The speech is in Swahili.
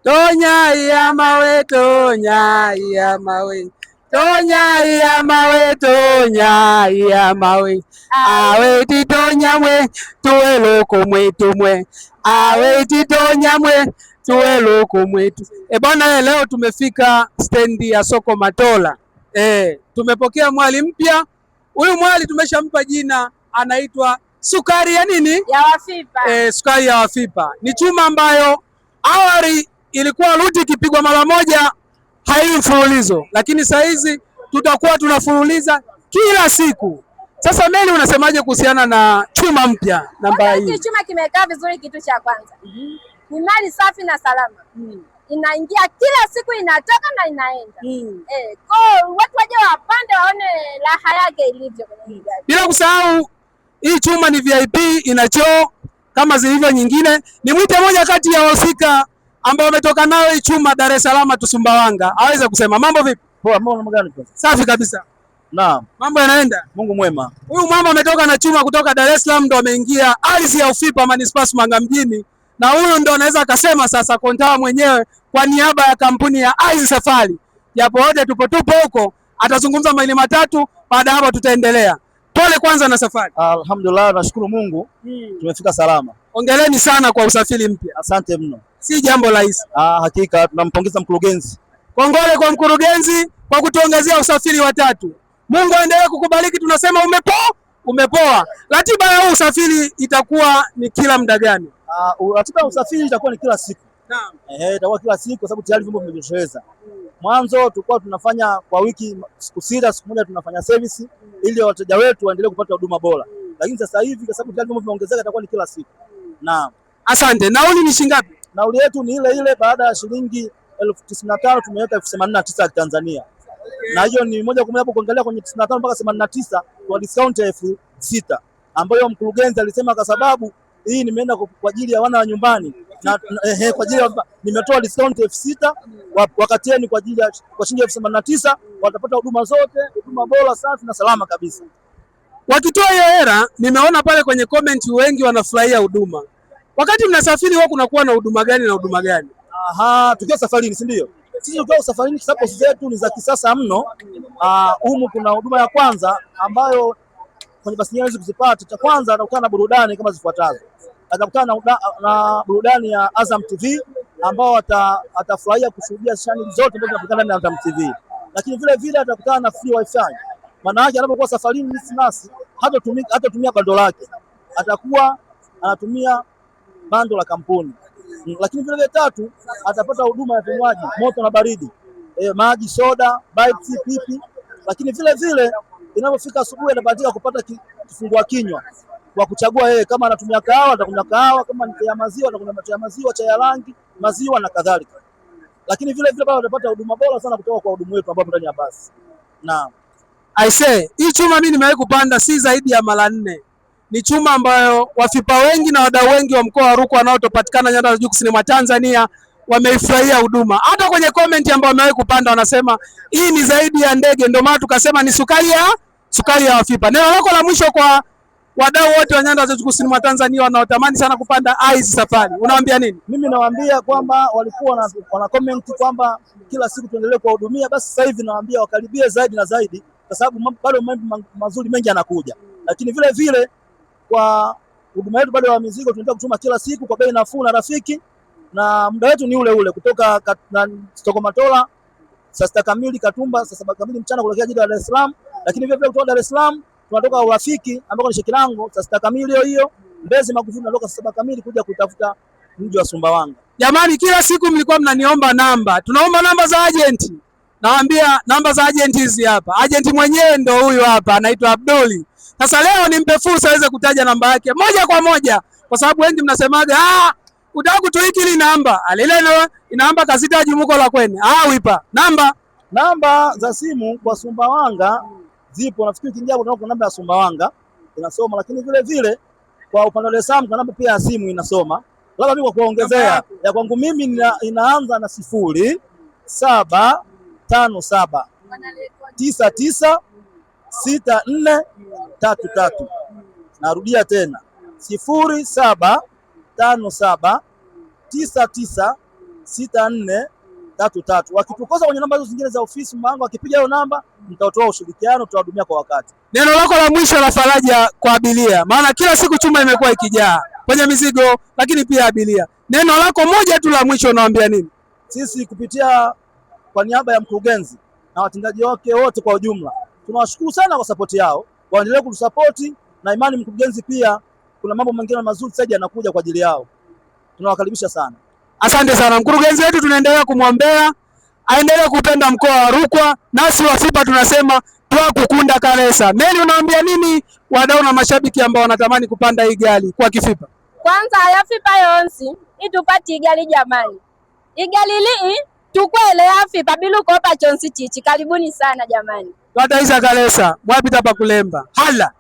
Tonya ya mawe, tonya ya mawe, tonya ya mawe, tonya ya mawe. Awe titonya mwe, tuwe loko mwetu mwe. Awe titonya mwe, tuwe loko mwetu. Bwana, leo tumefika stendi ya soko Matola. Tumepokea mwali mpya. Huyu mwali tumeshampa jina, anaitwa sukari ya nini? Ya Wafipa. Sukari ya Wafipa. Ni chuma ambayo awali ilikuwa ruti ikipigwa mara moja haiwi mfululizo, lakini saa hizi tutakuwa tunafululiza kila siku. Sasa Meli, unasemaje kuhusiana na chuma mpya namba hii? Chuma kimekaa vizuri. Kitu cha kwanza ni mali safi na salama. Inaingia kila siku, inatoka na inaenda. Kwa watu waje wapande waone raha yake ilivyo kwenye gari. Bila kusahau hii chuma ni VIP, ina choo kama zilivyo nyingine. Ni mwite moja kati ya wahusika ambao wametoka nayo hii chuma Dar es Salaam tu Sumbawanga, aweze kusema mambo vipi? Poa, mambo gani? Safi kabisa. Naam. Mambo yanaenda? Mungu mwema. Huyu mama ametoka na chuma kutoka Dar es Salaam, ndo ameingia ardhi ya Ufipa manispaa Sumbawanga mjini, na huyu ndo anaweza akasema sasa kontawa mwenyewe kwa niaba ya kampuni ya Ice Safari. Japo wote tupo huko, atazungumza maili matatu, baada hapo tutaendelea. Pole kwanza na safari. Alhamdulillah, nashukuru Mungu. Tumefika salama. Hongereni sana kwa usafiri mpya. Asante mno. Si jambo rahisi. Hakika tunampongeza mkurugenzi. Kongole kwa mkurugenzi kwa kutuongezea usafiri wa tatu. Mungu aendelee kukubariki, tunasema umepoa. Ratiba ya usafiri itakuwa ni kila muda gani? Ratiba ya usafiri itakuwa ni kila siku. Naam. Itakuwa kila siku kwa sababu tayari vyombo vimejitosheleza. Mwanzo tulikuwa tunafanya kwa wiki siku sita, siku moja tunafanya service ili wateja wetu waendelee kupata huduma bora. Lakini sasa hivi kwa sababu tayari vyombo vimeongezeka, itakuwa ni kila siku. Naam. Asante. Nauli ni shilingi ngapi? Nauli yetu ni ile baada ya shilingi 95,000 tumeweka 89,000 ya Tanzania. Na hiyo ni moja kwa moja hapo kuangalia kwenye 95 mpaka 89 kwa discount ya 6,000 ambayo mkurugenzi alisema kwa sababu hii nimeenda kwa ajili ya wana wa nyumbani na kwa ajili nimetoa discount 6,000 wakati ni kwa ajili ya kwa shilingi 89,000 watapata huduma zote, huduma bora, safi na salama kabisa. Wakitoa hiyo hela, nimeona pale kwenye comment wengi wanafurahia huduma. Wakati mnasafiri huwa kunakuwa na huduma gani na huduma gani? Tukiwa safarini, si ndio? Sisi tukiwa safarini sababu zetu ni za kisasa mno. Humu kuna huduma ya kwanza ambayo kwenye basi nyingi kuzipata. Cha kwanza atakutana na burudani kama zifuatazo. Atakutana na burudani ya Azam TV ambao atafurahia kushuhudia channel zote ambazo zinapatikana ndani ya Azam TV. Lakini vile vile atakutana na free wifi. Maana yake anapokuwa safarini nasi hatatumia bando lake. Atakuwa anatumia bando la kampuni. Lakini vile tatu atapata huduma ya vinywaji moto na baridi, maji, soda, bites, pipi. Lakini vile vile inapofika asubuhi anabahatika kupata kifungua kinywa kwa kuchagua yeye, kama anatumia kahawa atakunywa kahawa, kama ni ya maziwa atakunywa ya maziwa, chai ya rangi, maziwa na kadhalika. Lakini vile vile bado atapata huduma bora sana kutoka kwa hudumu wetu ambao ndani ya basi. Naam. I say, hii chuma mimi nimewahi kupanda si zaidi ya mara 4. Ni chuma ambayo Wafipa wengi na wadau wengi wa mkoa wa Rukwa wanaotopatikana nyanda za juu kusini mwa Tanzania wameifurahia huduma. Hata kwenye comment ambao wamewahi kupanda wanasema hii ni zaidi ya ndege, ndio maana tukasema ni sukari ya Wafipa. Neno lako la mwisho kwa wadau wote wa nyanda za juu kusini mwa Tanzania wanaotamani sana kupanda Ice Safari, unawaambia nini? Mimi nawaambia kwamba walikuwa wana comment kwamba kila siku tuendelee kuwahudumia, basi sasa hivi nawaambia wakaribie zaidi na zaidi kwa sababu bado mambo mazuri mengi yanakuja. Lakini vile vile kwa huduma yetu bado ya mizigo tunaendelea kutuma kila siku kwa bei nafuu na rafiki, na muda wetu ni ule kutoka soko Matola saa 6 kamili, Katumba saa 7 kamili mchana kuelekea jiji la Dar es Salaam. Lakini vile vile kutoka Dar es Salaam tunatoka Urafiki ambako ni Shekilango saa 6 kamili hiyo. Mbezi Magufuli tunatoka saa 7 kamili kuja kutafuta mji wa Sumbawanga. Jamani, kila siku mlikuwa mnaniomba namba, tunaomba namba za agent. Nawaambia namba za agent hizi hapa. Agent mwenyewe ndo huyu hapa, anaitwa Abduli. Sasa leo nimpe fursa aweze kutaja namba yake moja kwa moja, kwa sababu wengi mnasemaga utaka kutuiki ile namba alile namba kasita jumuko la kwene wipa namba za simu kwa Sumbawanga zipo. Nafikiri ukiingia kuna namba ya Sumbawanga inasoma, lakini vile vile kwa upande wa Dar es Salaam kuna namba pia ya simu inasoma. Labda mimi kwa kuongezea ya kwangu mimi inaanza na 0757 99 6433. Narudia tena 0757 99 6433. Wakitukosa kwenye namba hizo zingine za ofisi mwanangu, akipiga hiyo namba mtatoa ushirikiano, tutahudumia kwa wakati. Neno lako la mwisho la faraja kwa abiria, maana kila siku chuma imekuwa ikijaa kwenye mizigo, lakini pia abiria. Neno lako moja tu la mwisho unawaambia nini? Sisi kupitia kwa niaba ya mkurugenzi na watendaji wake wote kwa ujumla, tunawashukuru sana kwa sapoti yao, waendelee kutusapoti na imani mkurugenzi pia kuna mambo mengine mazuri zaidi yanakuja kwa ajili yao. Tunawakaribisha sana. Asante sana mkurugenzi wetu, tunaendelea kumwombea aendelee kupenda mkoa wa Rukwa, nasi wa FIPA tunasema twakukunda Karesa. Meli, unaambia nini wadau na mashabiki ambao wanatamani kupanda hii gari kwa kifipa? Kwanza ya FIPA yonsi itupati igali jamani, igali lii tukwele ya FIPA biluko hapa chonsi chichi. Karibuni sana jamani. Twataisa Karesa mwapita pa kulemba hala.